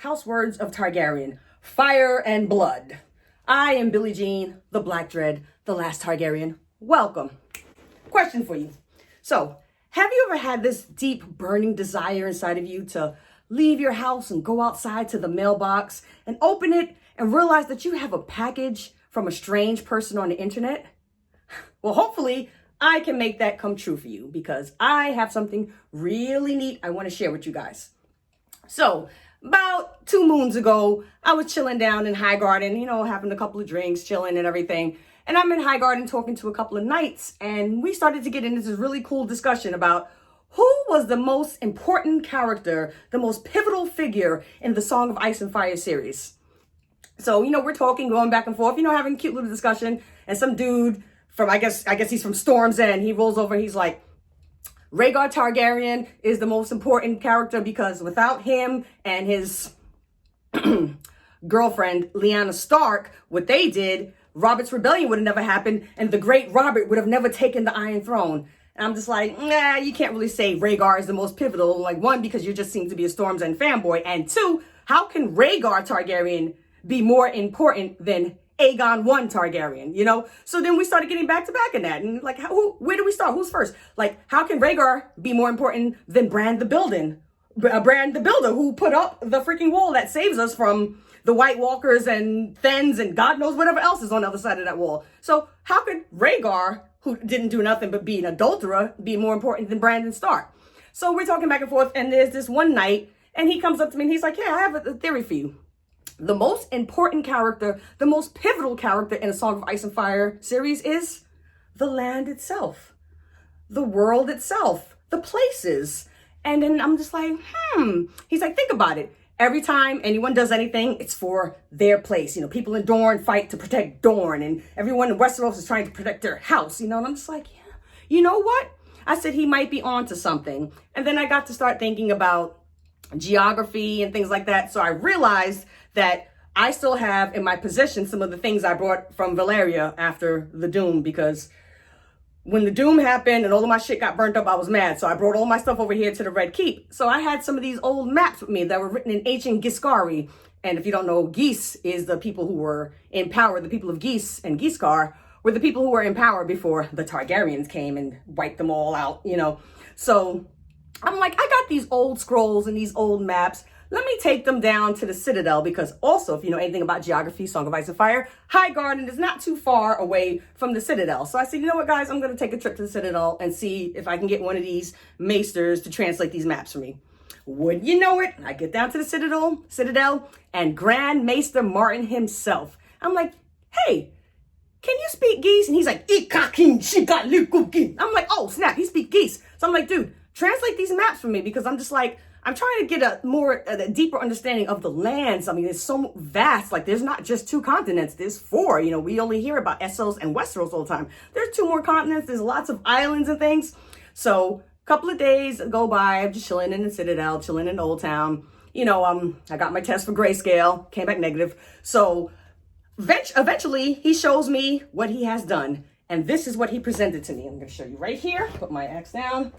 House Words of Targaryen, Fire and Blood. I am Billie Jean, the Black Dread, the last Targaryen. Welcome. Question for you. So, have you ever had this deep burning desire inside of you to leave your house and go outside to the mailbox and open it and realize that you have a package from a strange person on the internet? Well, hopefully I can make that come true for you because I have something really neat I want to share with you guys. So, about 2 moons ago, I was chilling down in Highgarden, having a couple of drinks, chilling and everything. And I'm in Highgarden talking to a couple of knights, and we started to get into this really cool discussion about who was the most important character, the most pivotal figure in the Song of Ice and Fire series. So, we're talking, going back and forth, having a cute little discussion, and some dude from, I guess he's from Storm's End, he rolls over, he's like, Rhaegar Targaryen is the most important character because without him and his girlfriend, Lyanna Stark, what they did, Robert's Rebellion would have never happened and the great Robert would have never taken the Iron Throne. And I'm just like, nah, you can't really say Rhaegar is the most pivotal. Like, one, because you just seem to be a Storm's End fanboy. And two, how can Rhaegar Targaryen be more important than Aegon I Targaryen, So then we started getting back to back in that. And like, where do we start? Who's first? Like, how can Rhaegar be more important than Bran the Builder, who put up the freaking wall that saves us from the White Walkers and Thens and God knows whatever else is on the other side of that wall. So how could Rhaegar, who didn't do nothing but be an adulterer, be more important than Brandon Stark? So we're talking back and forth, and there's this one night, and he comes up to me and he's like, yeah, I have a theory for you. The most important character, the most pivotal character in a Song of Ice and Fire series is the land itself, the world itself, the places. And then I'm just like, He's like, think about it. Every time anyone does anything, it's for their place. People in Dorne fight to protect Dorne, and everyone in Westeros is trying to protect their house, and I'm just like, yeah, you know what? I said he might be onto something. And then I got to start thinking about geography and things like that. So I realized that I still have in my possession some of the things I brought from Valeria after the Doom, because when the Doom happened and all of my shit got burnt up, I was mad. So I brought all my stuff over here to the Red Keep. So I had some of these old maps with me that were written in ancient Giscari. And if you don't know, Geese is the people who were in power. The people of Geese and Giscar were the people who were in power before the Targaryens came and wiped them all out, So I'm like, I got these old scrolls and these old maps. Let me take them down to the Citadel, because also, if you know anything about geography, Song of Ice and Fire, Highgarden is not too far away from the Citadel. So I said, you know what, guys, I'm going to take a trip to the Citadel and see if I can get one of these maesters to translate these maps for me. Wouldn't you know it, I get down to the Citadel, and Grand Maester Martin himself. I'm like, hey, can you speak Geese? And he's like, I'm like, oh, snap, he speaks Geese. So I'm like, dude, translate these maps for me, because I'm just like, I'm trying to get a deeper understanding of the lands. I mean, it's so vast. Like, there's not just 2 continents. There's 4. We only hear about Essos and Westeros all the time. There's 2 more continents. There's lots of islands and things. So a couple of days go by. I'm just chilling in the Citadel, chilling in Old Town. I got my test for grayscale, came back negative. So eventually he shows me what he has done. And this is what he presented to me. I'm going to show you right here. Put my axe down.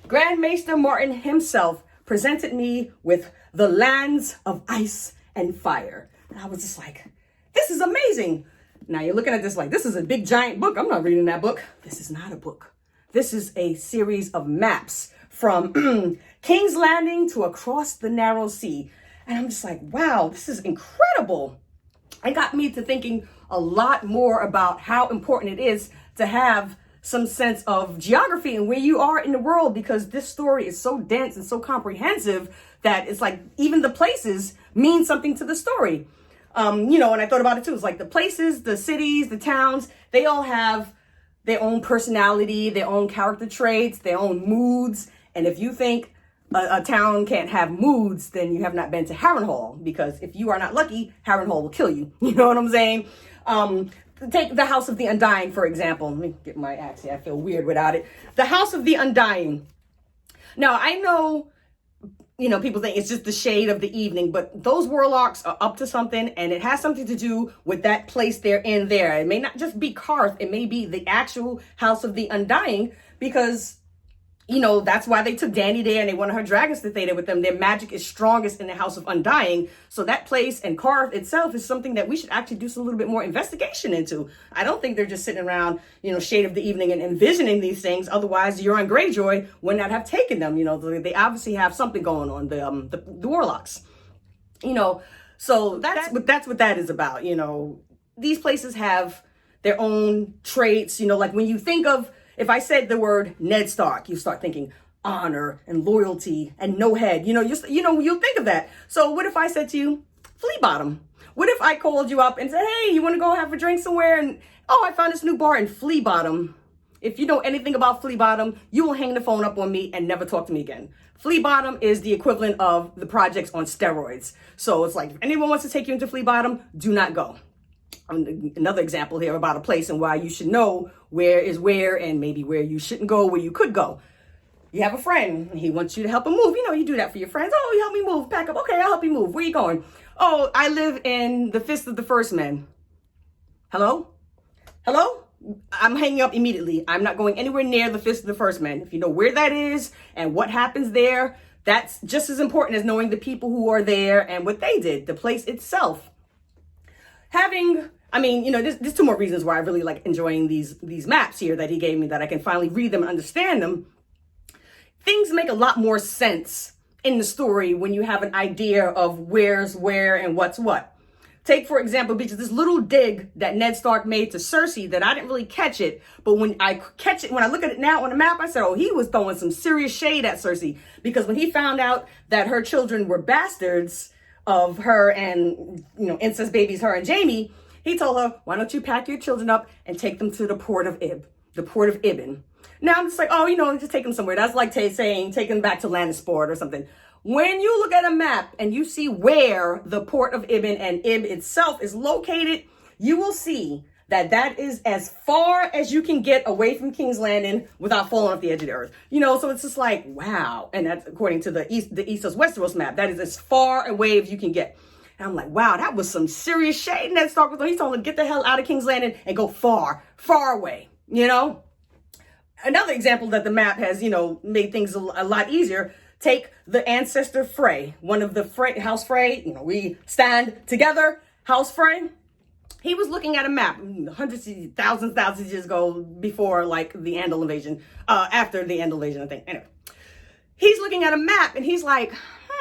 Grand Maester Martin himself presented me with the lands of ice and fire. And I was just like, this is amazing. Now you're looking at this like, this is a big giant book. I'm not reading that book. This is not a book. This is a series of maps from King's Landing to across the Narrow Sea. And I'm just like, wow, this is incredible. It got me to thinking a lot more about how important it is to have some sense of geography and where you are in the world, because this story is so dense and so comprehensive that it's like even the places mean something to the story. And I thought about it too. It's like the places, the cities, the towns, they all have their own personality, their own character traits, their own moods. And if you think a town can't have moods, then you have not been to Harrenhal, because if you are not lucky, Harrenhal will kill you. You know what I'm saying? Take the House of the Undying, for example. Let me get my axe here. I feel weird without it. The House of the Undying. Now, I know, people think it's just the shade of the evening, but those warlocks are up to something, and it has something to do with that place they're in there. It may not just be Karth. It may be the actual House of the Undying, because, That's why they took Dany there and they wanted her dragons to stay there with them. Their magic is strongest in the House of Undying. So that place and Karth itself is something that we should actually do some little bit more investigation into. I don't think they're just sitting around, shade of the evening and envisioning these things. Otherwise, Euron Greyjoy would not have taken them. They obviously have something going on, the warlocks. So that's what that is about. These places have their own traits. Like when you think of, if I said the word Ned Stark, you start thinking honor and loyalty and no head. You'll think of that. So what if I said to you, Flea Bottom? What if I called you up and said, hey, you want to go have a drink somewhere? And, I found this new bar in Flea Bottom. If you know anything about Flea Bottom, you will hang the phone up on me and never talk to me again. Flea Bottom is the equivalent of the projects on steroids. So it's like, if anyone wants to take you into Flea Bottom, do not go. Another example here about a place and why you should know where is where and maybe where you shouldn't go, where you could go. You have a friend, he wants you to help him move. You do that for your friends. Oh, you help me move, pack up. Okay, I'll help you move. Where you going? Oh, I live in the Fist of the First Men. Hello? I'm hanging up immediately. I'm not going anywhere near the Fist of the First Men. If you know where that is and what happens there, that's just as important as knowing the people who are there and what they did, the place itself. There's two more reasons why I really like enjoying these maps here that he gave me, that I can finally read them and understand them. Things make a lot more sense in the story when you have an idea of where's where and what's what. Take, for example, because this little dig that Ned Stark made to Cersei that I didn't really catch it, but when I look at it now on the map, I said, oh, he was throwing some serious shade at Cersei, because when he found out that her children were bastards of her and, incest babies, her and Jaime, he told her, why don't you pack your children up and take them to the port of Ibn. Now I'm just like, just take them somewhere. That's like saying take them back to Lannisport or something. When you look at a map and you see where the port of Ibn and Ib itself is located, you will see that is as far as you can get away from King's Landing without falling off the edge of the earth. So it's just like, wow. And that's according to the Essos Westeros map. That is as far away as you can get. And I'm like, wow, that was some serious shade. Ned Stark was, he told him, get the hell out of King's Landing and go far, far away, Another example that the map has, made things a lot easier. Take the ancestor Frey, one of the House Frey, we stand together, House Frey. He was looking at a map hundreds of thousands of years ago, before like the Andal invasion, after the Andal invasion, I think. Anyway, he's looking at a map and he's like,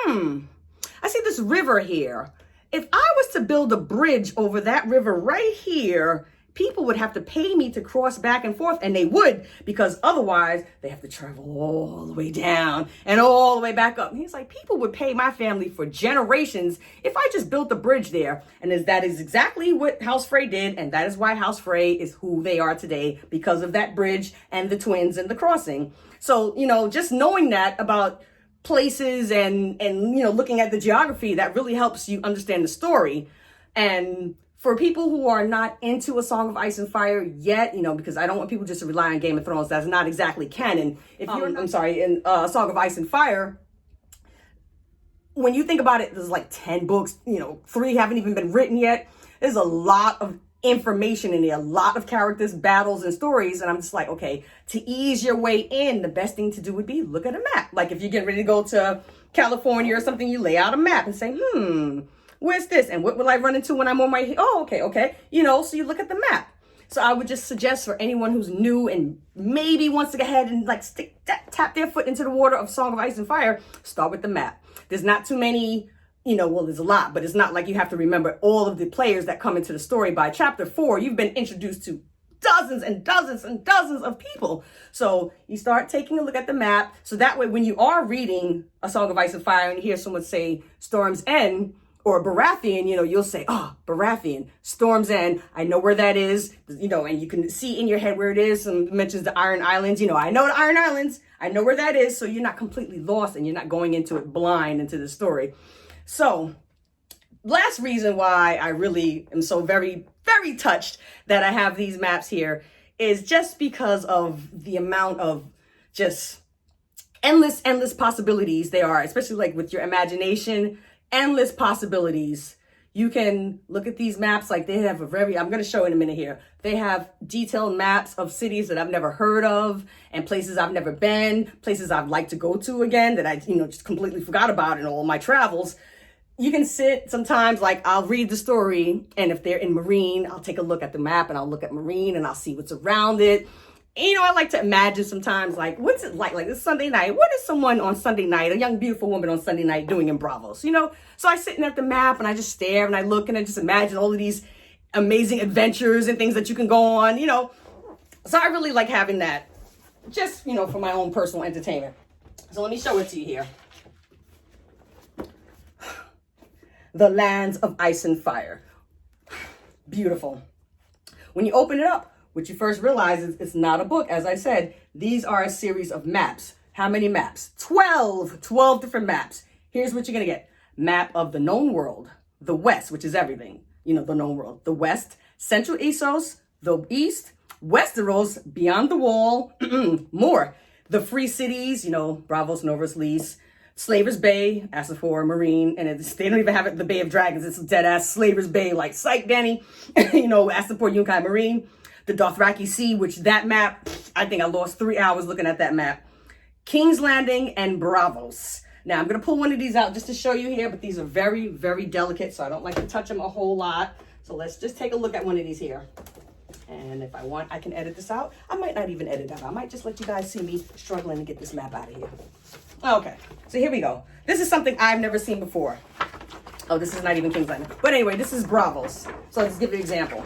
I see this river here. If I was to build a bridge over that river right here, people would have to pay me to cross back and forth, and they would, because otherwise they have to travel all the way down and all the way back up. And he's like, people would pay my family for generations if I just built a bridge there. And that is exactly what House Frey did, and that is why House Frey is who they are today, because of that bridge and the twins and the crossing. So, just knowing that about places and looking at the geography, that really helps you understand the story. And for people who are not into A Song of Ice and Fire yet, because I don't want people just to rely on Game of Thrones. That's not exactly canon. In A Song of Ice and Fire, when you think about it, there's like 10 books, 3 haven't even been written yet. There's a lot of information in there, a lot of characters, battles, and stories. And I'm just like, okay, to ease your way in, the best thing to do would be look at a map. Like if you're getting ready to go to California or something, you lay out a map and say, where's this? And what will I run into when I'm on my, okay. So you look at the map. So I would just suggest for anyone who's new and maybe wants to go ahead and like tap their foot into the water of Song of Ice and Fire, start with the map. There's not too many, there's a lot, but it's not like you have to remember all of the players that come into the story. By chapter 4, you've been introduced to dozens and dozens and dozens of people. So you start taking a look at the map. So that way, when you are reading A Song of Ice and Fire and you hear someone say Storm's End, or Baratheon, you'll say, Baratheon, Storm's End. I know where that is, and you can see in your head where it is. Some mentions the Iron Islands. I know the Iron Islands. I know where that is. So you're not completely lost and you're not going into it blind into the story. So last reason why I really am so very, very touched that I have these maps here is just because of the amount of just endless possibilities they are, especially like with your imagination. Endless possibilities You can look at these maps, like they have I'm going to show in a minute here. They have detailed maps of cities that I've never heard of and places I've never been, places I'd like to go to again that I, just completely forgot about in all my travels. You can sit sometimes, like I'll read the story, and if they're in Marine, I'll take a look at the map and I'll look at Marine and I'll see what's around it. And, I like to imagine sometimes, like, what's it like this Sunday night? What is someone on Sunday night, a young, beautiful woman on Sunday night doing in Bravos? So I sit at the map and I just stare and I look and I just imagine all of these amazing adventures and things that you can go on, So I really like having that just, for my own personal entertainment. So let me show it to you here. The Lands of Ice and Fire. Beautiful. When you open it up, what you first realize is it's not a book. As I said, these are a series of maps. How many maps? 12 different maps. Here's what you're going to get. Map of the known world, the West, which is everything, the known world, the West, Central Essos, the East, Westeros, Beyond the Wall, more. The free cities, Bravos, Novus, Lys, Slaver's Bay, ASOIAF, Marine, and they don't even have it the Bay of Dragons. It's dead ass Slaver's Bay, like Psych Danny, ASOIAF, Yunkai, Marine. The Dothraki Sea, which that map, I think I lost 3 hours looking at that map. King's Landing and Bravos. Now, I'm going to pull one of these out just to show you here, but these are very, very delicate, so I don't like to touch them a whole lot. So let's just take a look at one of these here. And if I want, I can edit this out. I might not even edit that. I might just let you guys see me struggling to get this map out of here. Okay, so here we go. This is something I've never seen before. Oh, this is not even King's Landing. But anyway, this is Bravos. So let's give you an example.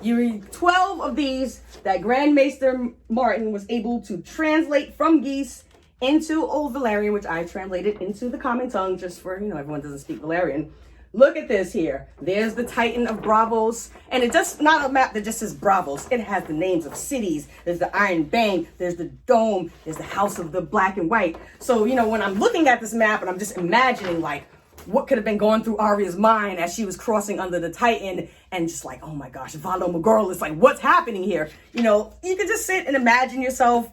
You read 12 of these that Grand Maester Martin was able to translate from Geese into Old Valyrian, which I translated into the common tongue just for, everyone doesn't speak Valyrian. Look at this here. There's the Titan of Bravos. And it's just not a map that just says Bravos. It has the names of cities. There's the Iron Bank. There's the Dome. There's the House of the Black and White. So, when I'm looking at this map and I'm just imagining, like, what could have been going through Arya's mind as she was crossing under the Titan and just like, oh my gosh, Valo Magorl, it's like, what's happening here? You could just sit and imagine yourself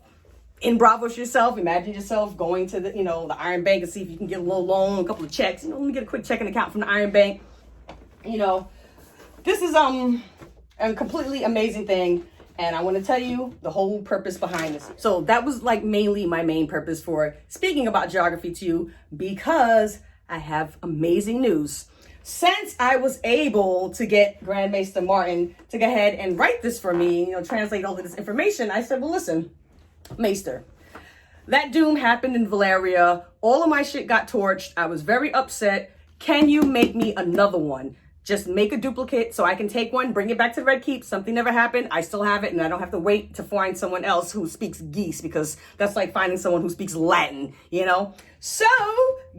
in Bravos yourself. Imagine yourself going to the, the Iron Bank and see if you can get a little loan, a couple of checks. Let me get a quick checking account from the Iron Bank. This is a completely amazing thing. And I want to tell you the whole purpose behind this. So that was like mainly my main purpose for speaking about geography to you, because I have amazing news. Since I was able to get Grand Maester Martin to go ahead and write this for me, translate all of this information, I said, well, listen, Maester, that doom happened in Valyria. All of my shit got torched. I was very upset. Can you make me another one? Just make a duplicate so I can take one, bring it back to the Red Keep. Something never happened. I still have it, and I don't have to wait to find someone else who speaks Geese, because that's like finding someone who speaks Latin, So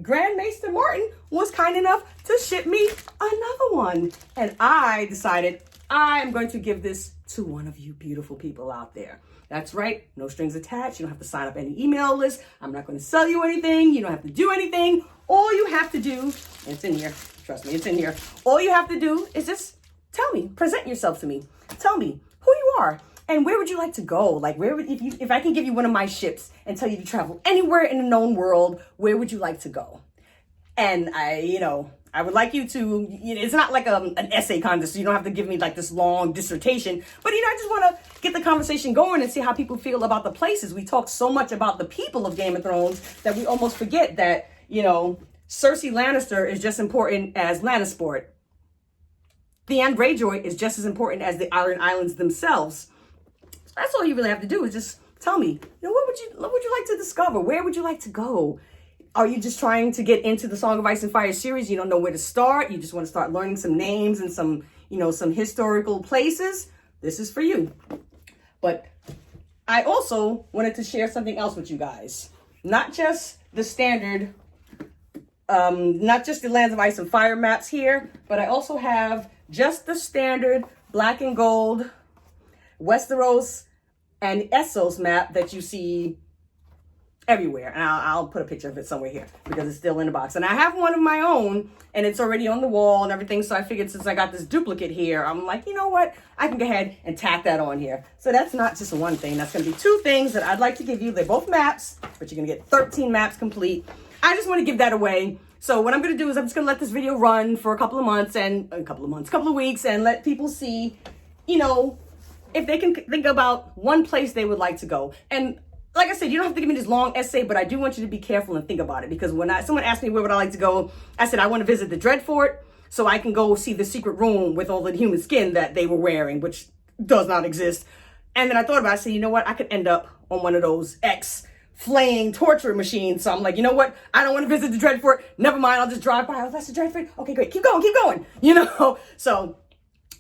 Grand Maester Martin was kind enough to ship me another one. And I decided I'm going to give this to one of you beautiful people out there. That's right. No strings attached. You don't have to sign up any email list. I'm not going to sell you anything. You don't have to do anything. All you have to do, and it's in here. Trust me, it's in here. All you have to do is just tell me, present yourself to me. Tell me who you are and where would you like to go? Like, if I can give you one of my ships and tell you to travel anywhere in the known world, where would you like to go? And I would like you to, it's not like an essay contest, so you don't have to give me like this long dissertation, but I just want to get the conversation going and see how people feel about the places. We talk so much about the people of Game of Thrones that we almost forget that, Cersei Lannister is just important as Lannisport. Theon Greyjoy is just as important as the Iron Islands themselves. So that's all you really have to do is just tell me, what would you like to discover? Where would you like to go? Are you just trying to get into the Song of Ice and Fire series? You don't know where to start. You just want to start learning some names and some historical places. This is for you. But I also wanted to share something else with you guys. Not just the standard, not just the Lands of Ice and Fire maps here, but I also have just the standard black and gold Westeros and Essos map that you see everywhere. And I'll put a picture of it somewhere here because it's still in the box. And I have one of my own and it's already on the wall and everything. So I figured since I got this duplicate here, I'm like, you know what? I can go ahead and tack that on here. So that's not just one thing. That's going to be two things that I'd like to give you. They're both maps, but you're going to get 13 maps complete. I just want to give that away So what I'm going to do is I'm just going to let this video run for a couple of weeks, and let people see, you know, if they can think about one place they would like to go. And like I said, you don't have to give me this long essay, but I do want you to be careful and think about it, because when someone asked me where would I like to go, I said I want to visit the Dread Fort so I can go see the secret room with all the human skin that they were wearing, which does not exist. And then I thought about it, I said, you know what, I could end up on one of those flaying torture machines. So I'm like, you know what, I don't want to visit the Dread Fort. Never mind, I'll just drive by. Oh, that's the Dread Fort. Okay, great. Keep going. You know, so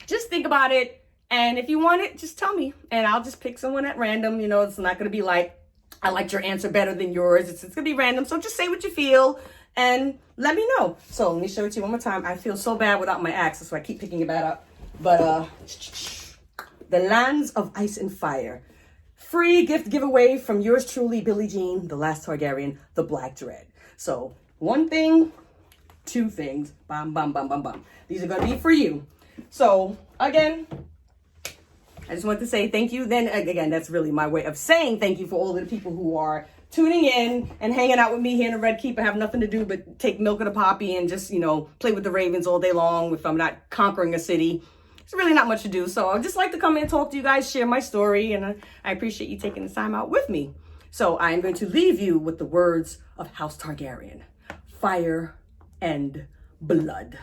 just think about it. And if you want it, just tell me, and I'll just pick someone at random. You know, it's not going to be like, I liked your answer better than yours. It's going to be random. So just say what you feel and let me know. So let me show it to you one more time. I feel so bad without my axe, so I keep picking it back up. But the Lands of Ice and Fire. Free gift giveaway from yours truly, Billie Jean, the last Targaryen, the Black Dread. So one thing, two things. Bam, bam, bam, bam, bam. These are going to be for you. So again, I just want to say thank you. Then again, that's really my way of saying thank you for all of the people who are tuning in and hanging out with me here in the Red Keep. I have nothing to do but take milk of the poppy and just, you know, play with the ravens all day long if I'm not conquering a city. It's really not much to do. So I'd just like to come in and talk to you guys, share my story, and I appreciate you taking the time out with me. So I am going to leave you with the words of House Targaryen: fire and blood.